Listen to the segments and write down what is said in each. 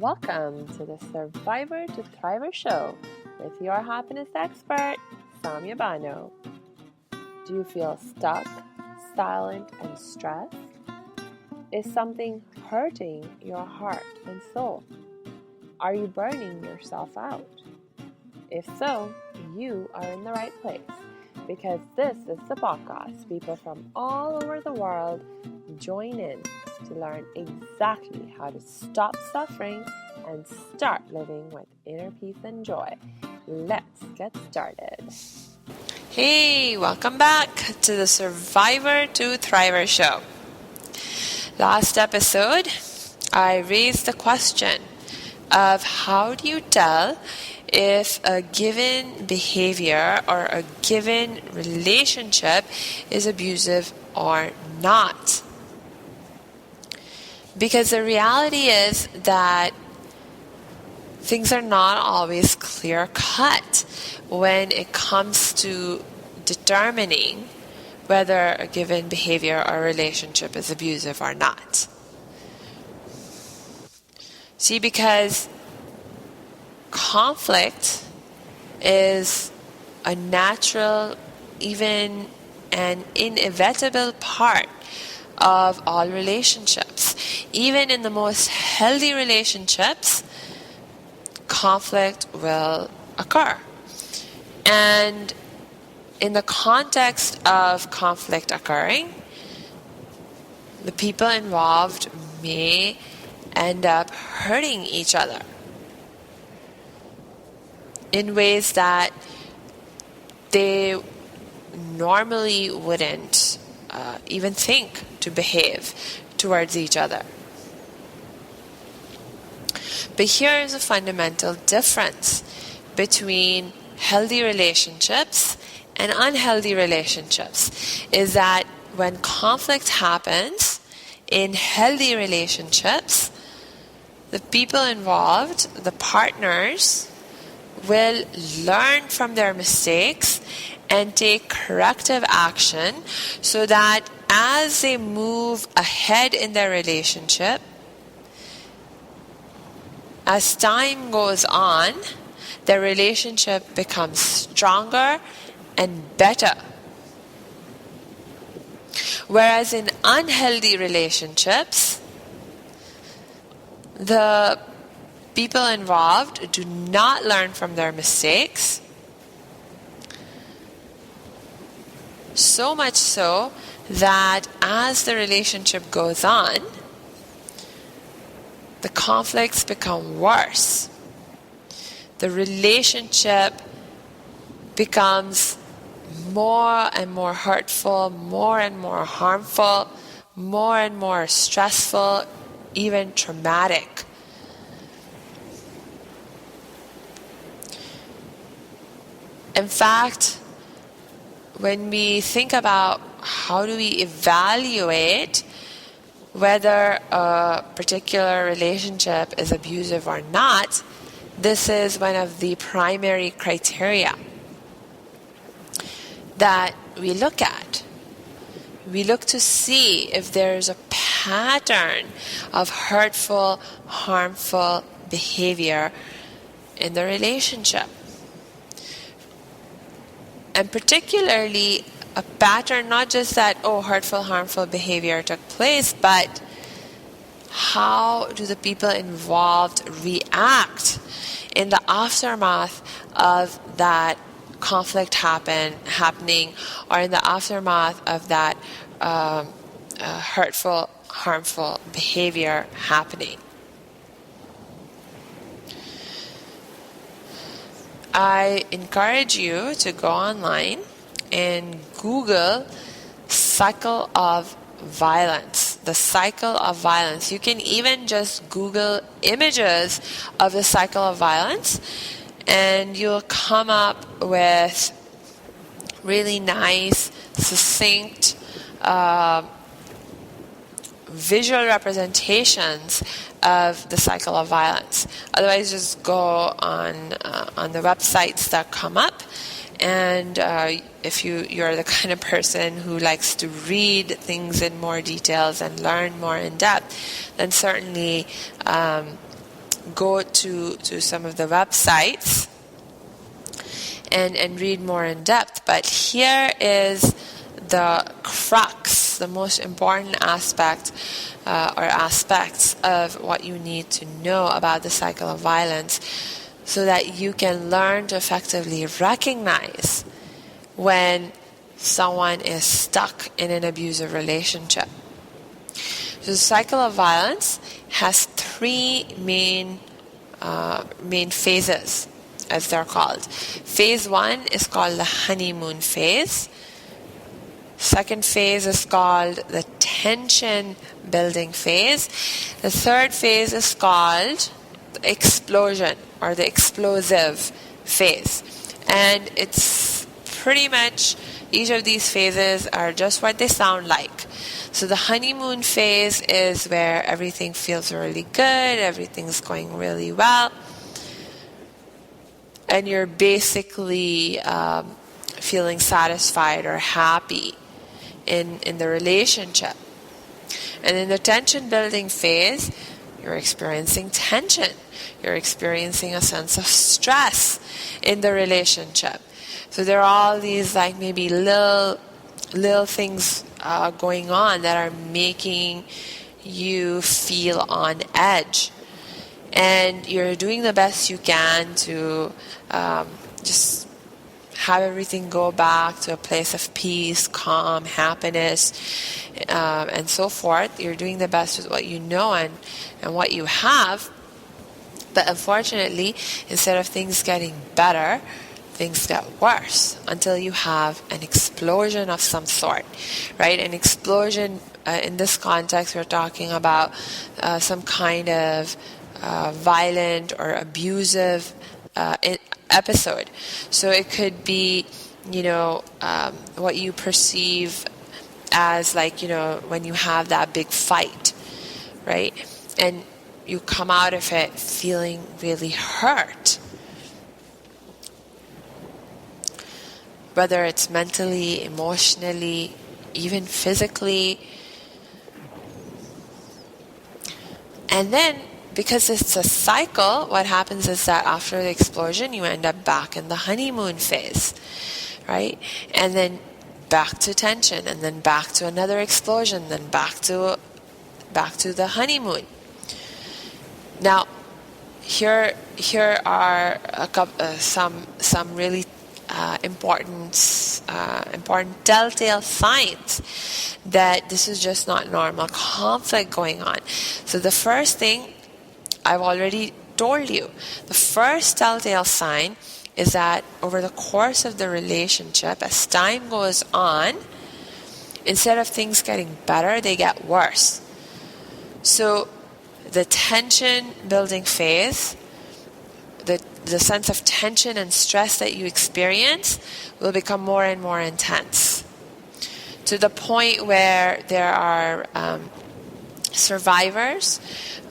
Welcome to the Survivor to Thriver show with your happiness expert, Samia Bano. Do you feel stuck, silent, and stressed? Is something hurting your heart and soul? Are you burning yourself out? If so, you are in the right place because this is the podcast people from all over the world join in to learn exactly how to stop suffering and start living with inner peace and joy. Let's get started. Hey, welcome back to the Survivor to Thriver show. Last episode, I raised the question of how do you tell if a given behavior or a given relationship is abusive or not. Because the reality is that things are not always clear-cut when it comes to determining whether a given behavior or relationship is abusive or not. See, because conflict is a natural, even an inevitable part of all relationships. Even in the most healthy relationships, conflict will occur. And in the context of conflict occurring, the people involved may end up hurting each other in ways that they normally wouldn't even think to behave towards each other. But here is a fundamental difference between healthy relationships and unhealthy relationships, is that when conflict happens in healthy relationships, the people involved, the partners, will learn from their mistakes and take corrective action so that as they move ahead in their relationship, as time goes on, their relationship becomes stronger and better. Whereas in unhealthy relationships, the people involved do not learn from their mistakes, so much so that as the relationship goes on, the conflicts become worse. The relationship becomes more and more hurtful, more and more harmful, more and more stressful, even traumatic. In fact, when we think about how do we evaluate whether a particular relationship is abusive or not, this is one of the primary criteria that we look at. We look to see if there's a pattern of hurtful, harmful behavior in the relationship. And particularly a pattern, not just that, hurtful, harmful behavior took place, but how do the people involved react in the aftermath of that conflict happening, or in the aftermath of that hurtful, harmful behavior happening. I encourage you to go online and Google cycle of violence, the cycle of violence. You can even just Google images of the cycle of violence and you'll come up with really nice, succinct visual representations of the cycle of violence. Otherwise, just go on the websites that come up, and if you're the kind of person who likes to read things in more details and learn more in depth, then certainly go to some of the websites and read more in depth. But here is the crux, the most important aspect or aspects of what you need to know about the cycle of violence, so that you can learn to effectively recognize when someone is stuck in an abusive relationship. So the cycle of violence has three main phases, as they're called. Phase 1 is called the honeymoon phase. Second phase is called the tension building phase. The third phase is called the explosion or the explosive phase. And it's pretty much, each of these phases are just what they sound like. So the honeymoon phase is where everything feels really good, everything's going really well, and you're basically feeling satisfied or happy in the relationship. And in the tension building phase, you're experiencing tension. You're experiencing a sense of stress in the relationship. So there are all these like maybe little things going on that are making you feel on edge. And you're doing the best you can to just have everything go back to a place of peace, calm, happiness, and so forth. You're doing the best with what you know and what you have. But unfortunately, instead of things getting better, things get worse until you have an explosion of some sort, right? An explosion, in this context, we're talking about some kind of violent or abusive episode. So it could be, what you perceive as like, when you have that big fight, right? And you come out of it feeling really hurt. Whether it's mentally, emotionally, even physically. And then, because it's a cycle, what happens is that after the explosion, you end up back in the honeymoon phase, right? And then back to tension, and then back to another explosion, then back to the honeymoon. Now, here are some really important telltale signs that this is just not normal conflict going on. So the first thing I've already told you, the first telltale sign is that over the course of the relationship, as time goes on, instead of things getting better, they get worse. So the tension building phase, the sense of tension and stress that you experience will become more and more intense, to the point where there are survivors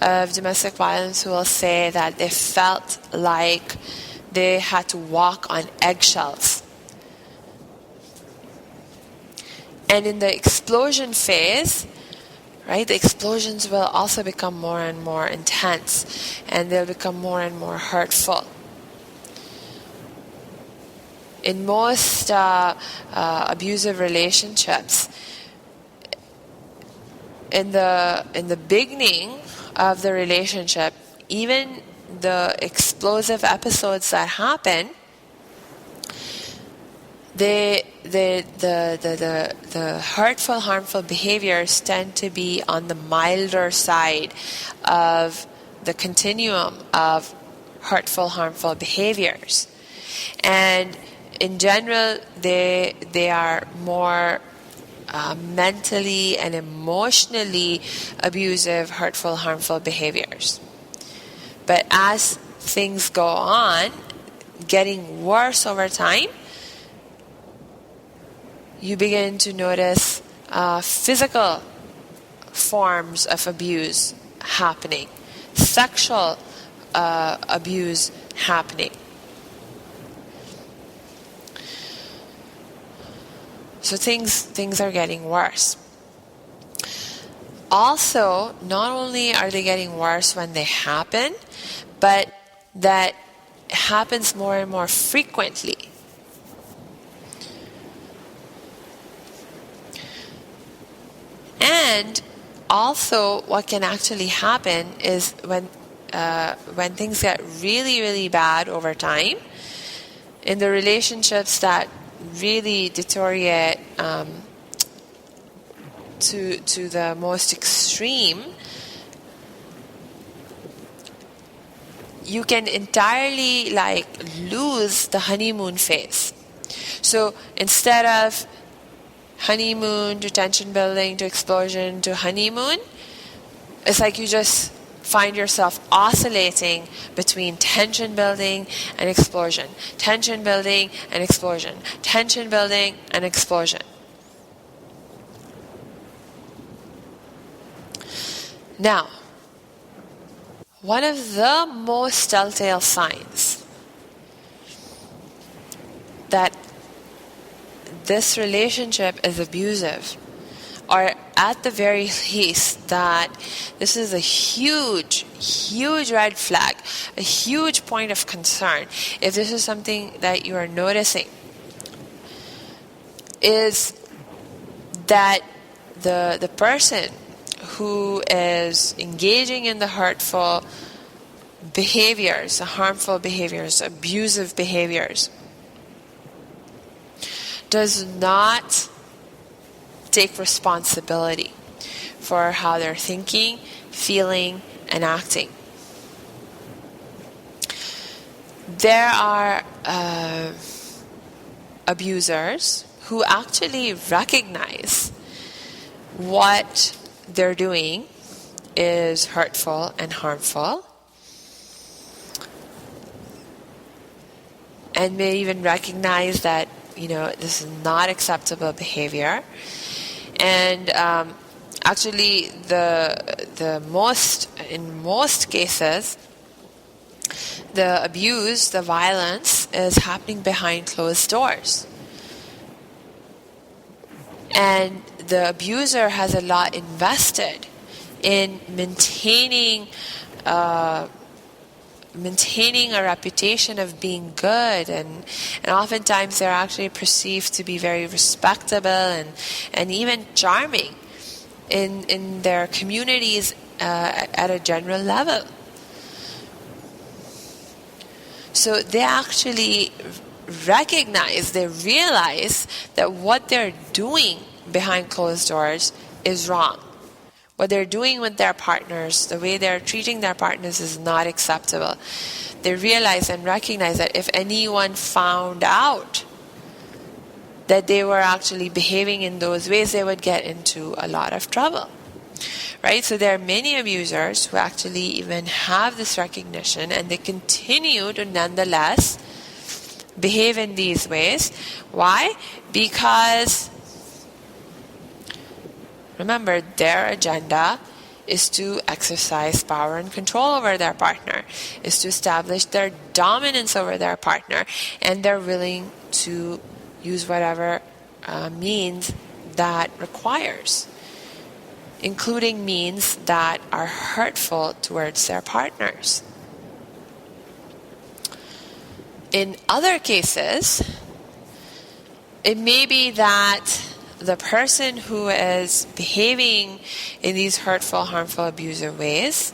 of domestic violence who will say that they felt like they had to walk on eggshells. And in the explosion phase, right, the explosions will also become more and more intense, and they'll become more and more hurtful. In most abusive relationships, in the beginning of the relationship, even the explosive episodes that happen, the hurtful, harmful behaviors tend to be on the milder side of the continuum of hurtful, harmful behaviors. And in general, they are more mentally and emotionally abusive, hurtful, harmful behaviors. But as things go on, getting worse over time, you begin to notice physical forms of abuse happening, sexual abuse happening. So things are getting worse. also, not only are they getting worse when they happen, but that happens more and more frequently. And also, what can actually happen is when things get really, really bad over time, in the relationships that really deteriorate to the most extreme, you can entirely lose the honeymoon phase. So instead of honeymoon to tension building to explosion to honeymoon, it's like you just find yourself oscillating between tension building and explosion, tension building and explosion, tension building and explosion. Now, one of the most telltale signs that this relationship is abusive, or at the very least that this is a huge, huge red flag, a huge point of concern, if this is something that you are noticing, is that the person who is engaging in the hurtful behaviors, the harmful behaviors, abusive behaviors, does not take responsibility for how they're thinking, feeling, and acting. There are abusers who actually recognize what they're doing is hurtful and harmful, and may even recognize that this is not acceptable behavior. And actually, in most cases, the abuse, the violence, is happening behind closed doors. And the abuser has a lot invested in maintaining a reputation of being good, and oftentimes they're actually perceived to be very respectable and even charming in their communities at a general level. So they actually realize that what they're doing behind closed doors is wrong. What they're doing with their partners, the way they're treating their partners, is not acceptable. They realize and recognize that if anyone found out that they were actually behaving in those ways, they would get into a lot of trouble. Right? So there are many abusers who actually even have this recognition, and they continue to nonetheless behave in these ways. Why? Because remember, their agenda is to exercise power and control over their partner, is to establish their dominance over their partner, and they're willing to use whatever means that requires, including means that are hurtful towards their partners. In other cases, it may be that the person who is behaving in these hurtful, harmful, abusive ways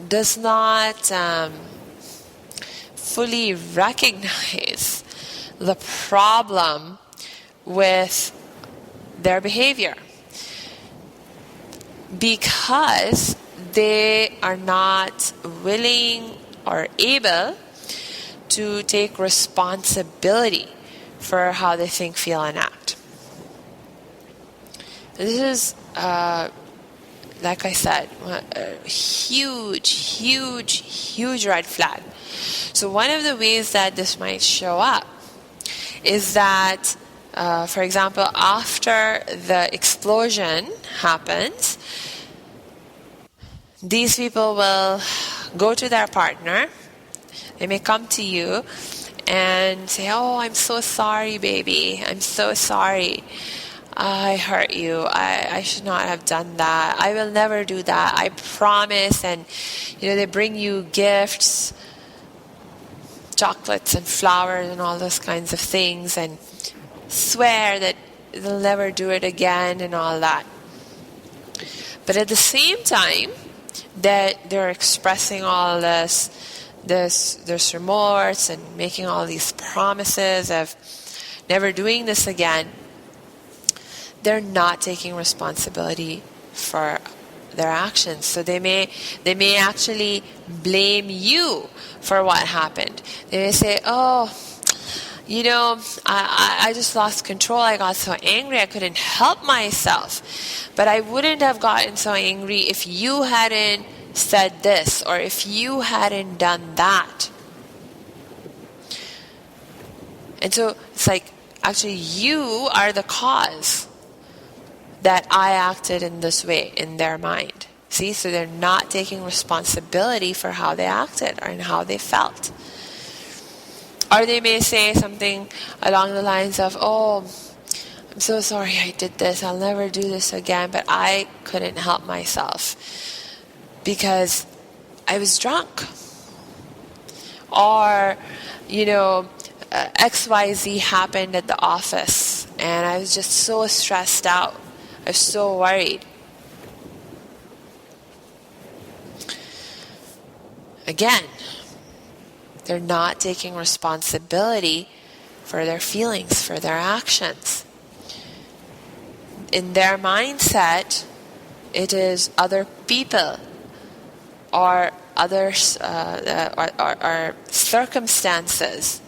does not fully recognize the problem with their behavior, because they are not willing or able to take responsibility for how they think, feel, and act. This is, like I said, a huge, huge, huge red flag. So one of the ways that this might show up is that, for example, after the explosion happens, these people will go to their partner. They may come to you and say, oh, I'm so sorry, baby. I'm so sorry. I hurt you. I should not have done that. I will never do that. I promise. And, they bring you gifts, chocolates and flowers and all those kinds of things, and swear that they'll never do it again and all that. But at the same time that they're expressing all this remorse and making all these promises of never doing this again, they're not taking responsibility for their actions. So they may actually blame you for what happened. They may say, oh, I just lost control. I got so angry I couldn't help myself. But I wouldn't have gotten so angry if you hadn't said this, or if you hadn't done that. And so it's like, actually, you are the cause that I acted in this way in their mind. See, so they're not taking responsibility for how they acted or how they felt. Or they may say something along the lines of, oh, I'm so sorry I did this. I'll never do this again. But I couldn't help myself because I was drunk. Or, XYZ happened at the office and I was just so stressed out. I was so worried. Again, they're not taking responsibility for their feelings, for their actions. In their mindset, it is other people or others or circumstances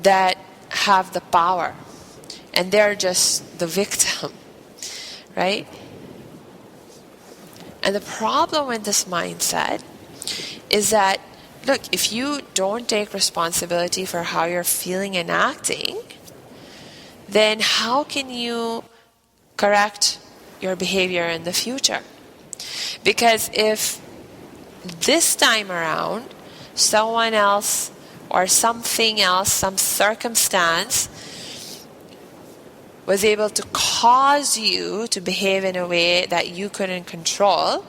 that have the power, and they're just the victim, right? And the problem with this mindset is that, look, if you don't take responsibility for how you're feeling and acting, then how can you correct your behavior in the future? Because if this time around someone else or something else, some circumstance was able to cause you to behave in a way that you couldn't control,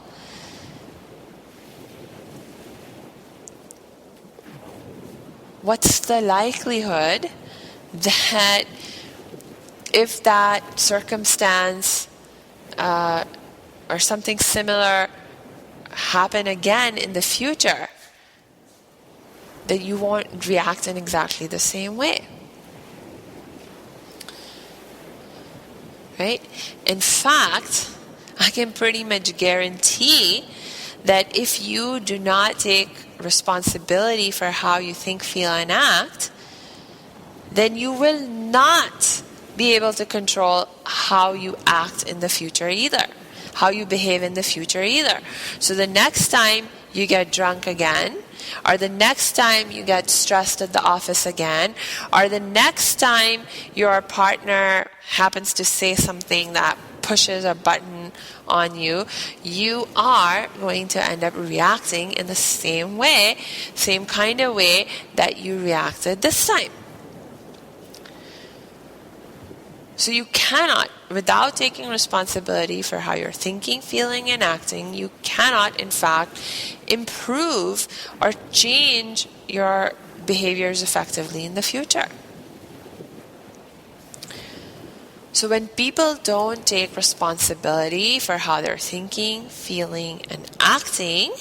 what's the likelihood that if that circumstance or something similar happen again in the future, that you won't react in exactly the same way? Right? In fact, I can pretty much guarantee that if you do not take responsibility for how you think, feel, and act, then you will not be able to control how you act in the future either, how you behave in the future either. So the next time you get drunk again, or the next time you get stressed at the office again, or the next time your partner happens to say something that pushes a button on you, you are going to end up reacting in the same way, same kind of way that you reacted this time. So you cannot, without taking responsibility for how you're thinking, feeling, and acting, you cannot, in fact, improve or change your behaviors effectively in the future. So when people don't take responsibility for how they're thinking, feeling, and acting,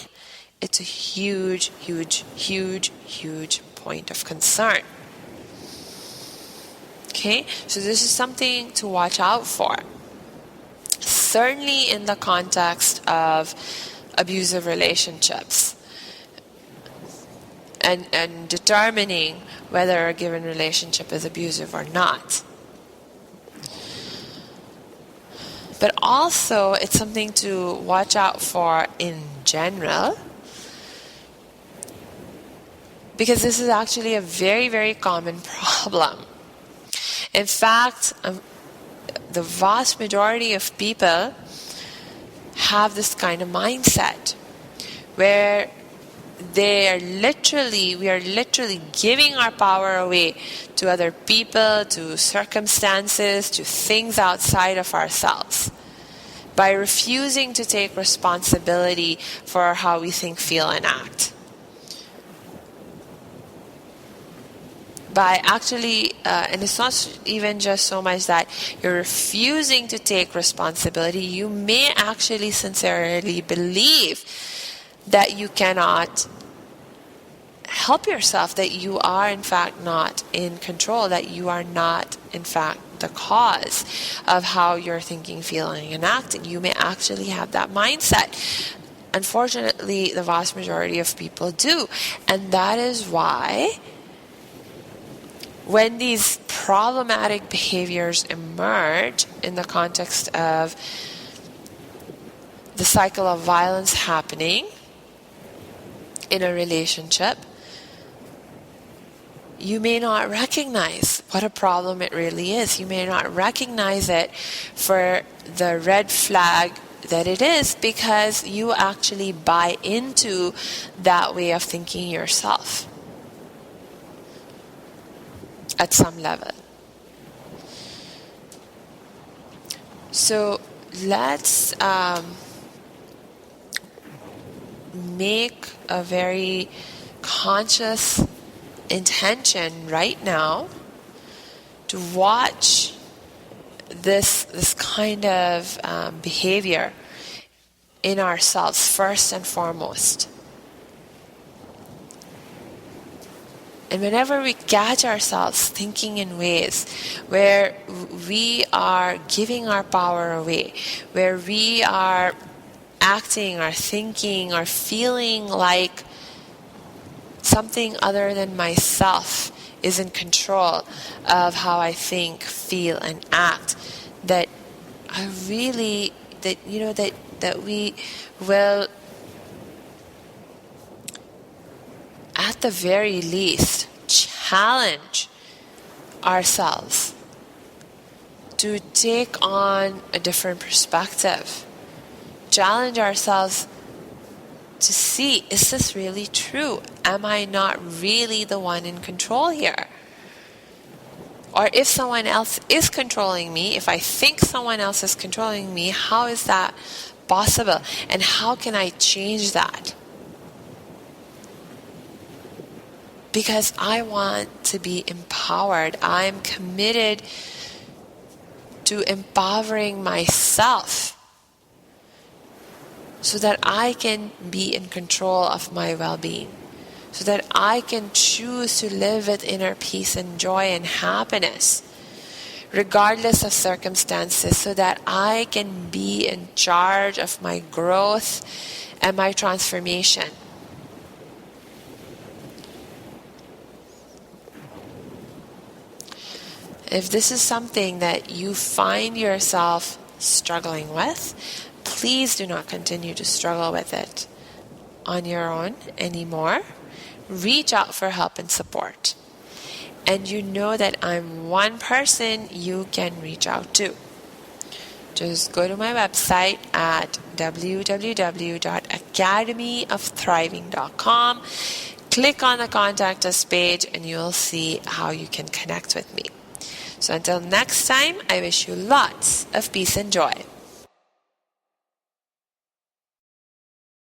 it's a huge, huge, huge, huge point of concern. Okay, so this is something to watch out for. Certainly in the context of abusive relationships and determining whether a given relationship is abusive or not. But also it's something to watch out for in general, because this is actually a very, very common problem. In fact, the vast majority of people have this kind of mindset where we are literally giving our power away to other people, to circumstances, to things outside of ourselves, by refusing to take responsibility for how we think, feel, and act. By actually, and it's not even just so much that you're refusing to take responsibility, you may actually sincerely believe that you cannot help yourself, that you are in fact not in control, that you are not in fact the cause of how you're thinking, feeling, and acting. You may actually have that mindset. Unfortunately, the vast majority of people do. And that is why when these problematic behaviors emerge in the context of the cycle of violence happening in a relationship, you may not recognize what a problem it really is. You may not recognize it for the red flag that it is, because you actually buy into that way of thinking yourself at some level. So let's make a very conscious intention right now to watch this kind of behavior in ourselves first and foremost. And whenever we catch ourselves thinking in ways where we are giving our power away, where we are acting or thinking or feeling like something other than myself is in control of how I think, feel, and act, that we will, at the very least, challenge ourselves to take on a different perspective. Challenge ourselves to see, is this really true? Am I not really the one in control here? Or if someone else is controlling me, if I think someone else is controlling me, how is that possible? And how can I change that? Because I want to be empowered. I'm committed to empowering myself so that I can be in control of my well-being, so that I can choose to live with inner peace and joy and happiness, regardless of circumstances, so that I can be in charge of my growth and my transformation. If this is something that you find yourself struggling with, please do not continue to struggle with it on your own anymore. Reach out for help and support. And you know that I'm one person you can reach out to. Just go to my website at www.academyofthriving.com. Click on the Contact Us page and you'll see how you can connect with me. So until next time, I wish you lots of peace and joy.